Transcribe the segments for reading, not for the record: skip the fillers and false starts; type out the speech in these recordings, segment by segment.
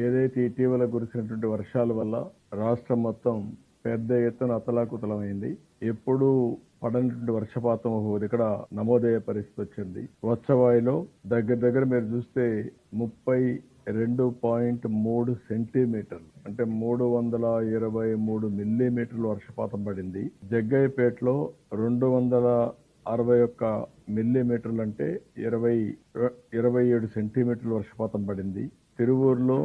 ఏదైతే ఇటీవల కురిసినటువంటి వర్షాల వల్ల రాష్ట్రం మొత్తం పెద్ద ఎత్తున అతలాకుతలమైంది. ఎప్పుడూ పడనటువంటి వర్షపాతం ఇక్కడ నమోదయ్యే పరిస్థితి వచ్చింది. వచ్చవాయిలో దగ్గర మీరు చూస్తే 32.3 సెంటీమీటర్లు అంటే 323 మిల్లీమీటర్లు వర్షపాతం పడింది. జగ్గయ్యపేటలో 261 మిల్లీమీటర్లు అంటే 27 సెంటీమీటర్లు వర్షపాతం పడింది. తిరువూరులో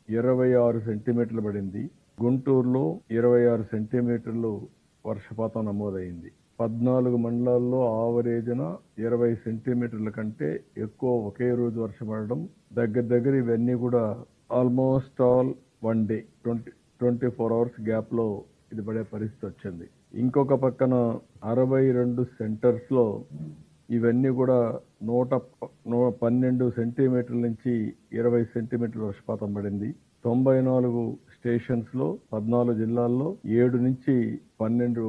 26 సెంటీమీటర్లు పడింది. గుంటూరులో 26 సెంటీమీటర్లు వర్షపాతం నమోదైంది. 14 మండలాల్లో ఆవరేజ్న 20 సెంటీమీటర్ల కంటే ఎక్కువ ఒకే రోజు వర్షం పడడం దగ్గర ఇవన్నీ కూడా almost all 1 day 24 hours gap లో ఇది పడే పరిస్థితి వచ్చింది. ఇంకొక పక్కన 62 సెంటర్స్ లో ఇవన్నీ కూడా 112 సెంటీమీటర్ల నుంచి 20 సెంటీమీటర్ల వర్షపాతం పడింది. 94 స్టేషన్స్ లో 14 జిల్లాల్లో 7 నుంచి 12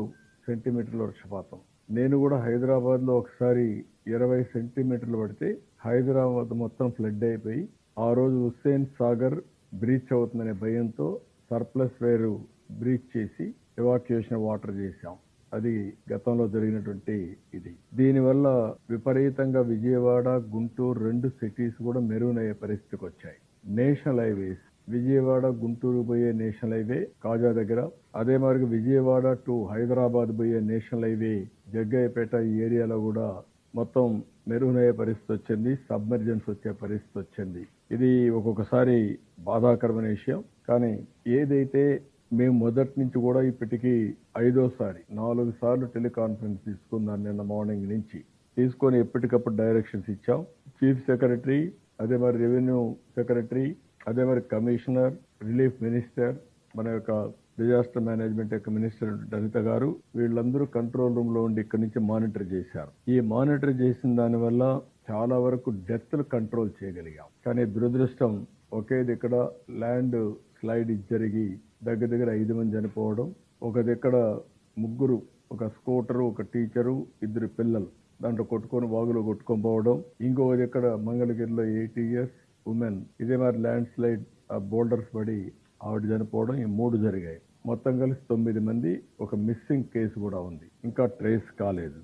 సెంటీమీటర్ల వర్షపాతం. నేను కూడా హైదరాబాద్ లో ఒకసారి 20 సెంటీమీటర్లు పడితే హైదరాబాద్ మొత్తం ఫ్లడ్ అయిపోయి ఆ రోజు హుస్సేన్ సాగర్ బ్రీచ్ అవుతుందనే భయంతో సర్ప్లస్ వేరు బ్రీచ్ చేసి ఎవాక్యుయేషన్ వాటర్ చేశాం. అది గతంలో జరిగినటువంటి ఇది. దీనివల్ల విపరీతంగా విజయవాడ, గుంటూరు 2 సిటీస్ కూడా మెరుగయ్యే పరిస్థితికి వచ్చాయి. నేషనల్ హైవేస్ విజయవాడ గుంటూరు పోయే నేషనల్ హైవే కాజా దగ్గర, అదే మరి విజయవాడ టు హైదరాబాద్ పోయే నేషనల్ హైవే జగ్గయ్యపేట ఈ ఏరియాలో కూడా మొత్తం మెరుగయ్యే పరిస్థితి వచ్చింది. సబ్మెర్జెన్స్ వచ్చే పరిస్థితి వచ్చింది. ఇది ఒక్కొక్కసారి బాధాకరమైన విషయం. కానీ ఏదైతే మేము మొదటి నుంచి కూడా ఇప్పటికీ 5వ సారి 4 సార్లు టెలికాన్ఫరెన్స్ తీసుకున్నాను. నిన్న మార్నింగ్ నుంచి తీసుకొని ఎప్పటికప్పుడు డైరెక్షన్స్ ఇచ్చాం. చీఫ్ సెక్రటరీ, అదే మరి రెవెన్యూ సెక్రటరీ, అదే మరి కమిషనర్, రిలీఫ్ మినిస్టర్, మన యొక్క డిజాస్టర్ మేనేజ్మెంట్ యొక్క మినిస్టర్ లలిత గారు వీళ్ళందరూ కంట్రోల్ రూమ్ లో ఉండి ఇక్కడి నుంచి మానిటర్ చేశారు. ఈ మానిటర్ చేసిన దాని వల్ల చాలా వరకు డెత్లు కంట్రోల్ చేయగలిగాం. కానీ దురదృష్టం ఒకేది ఇక్కడ ల్యాండ్ స్లైడ్ జరిగి దగ్గర 5 మంది చనిపోవడం, ఒక దగ్గర 3, ఒక స్కూటరు, ఒక టీచరు, 2 పిల్లలు దాంట్లో కొట్టుకొని వాగులో కొట్టుకొని పోవడం, ఇంకొక దగ్గర మంగళగిరిలో 80 years ఉమెన్ ఇదే మరి ల్యాండ్ స్లైడ్ బోల్డర్స్ పడి ఆవిడ చనిపోవడం, ఈ 3 జరిగాయి. మొత్తం కలిసి 9 మంది. ఒక మిస్సింగ్ కేసు కూడా ఉంది, ఇంకా ట్రేస్ కాలేదు.